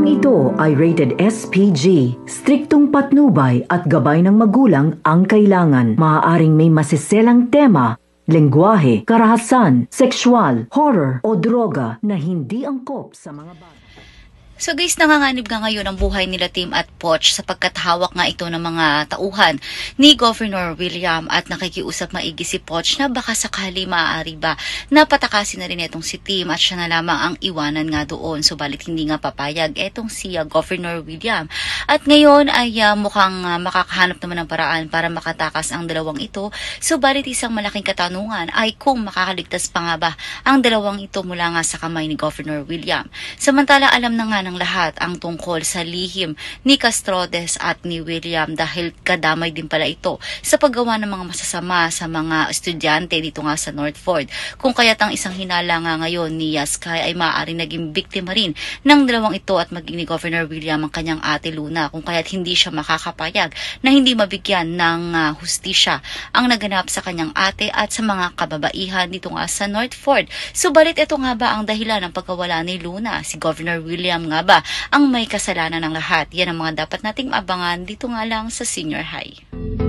Programang ito ay rated SPG. Striktong patnubay at gabay ng magulang ang kailangan. Maaaring may masiselang tema, lengguwahe, karahasan, sexual, horror o droga na hindi angkop sa mga bata. So guys, nanganganib nga ngayon ang buhay nila Tim at Poch sapagkat hawak nga ito ng mga tauhan ni Governor William at nakikiusap maigi si Poch na baka sakali maaari ba napatakasin na rin itong si Tim at siya na lamang ang iwanan nga doon. Subalit hindi nga papayag itong si Governor William. At ngayon ay mukhang makakahanap naman ng paraan para makatakas ang dalawang ito. Subalit isang malaking katanungan ay kung makakaligtas pa nga ba ang dalawang ito mula nga sa kamay ni Governor William. Samantala alam na nga ng lahat ang tungkol sa lihim ni Castrodes at ni William dahil kadamay din pala ito sa paggawa ng mga masasama sa mga estudyante dito nga sa Northford. Kung kaya't ang isang hinala nga ngayon ni Sky ay maaaring naging biktima rin ng dalawang ito at maging ni Governor William ang kanyang ate Luna kung kaya't hindi siya makakapayag na hindi mabigyan ng hustisya ang naganap sa kanyang ate at sa mga kababaihan dito nga sa Northford. Subalit ito nga ba ang dahilan ng pagkawala ni Luna? Si Governor William nga ba ang may kasalanan ng lahat? Yan ang mga dapat nating abangan dito nga lang sa Senior High.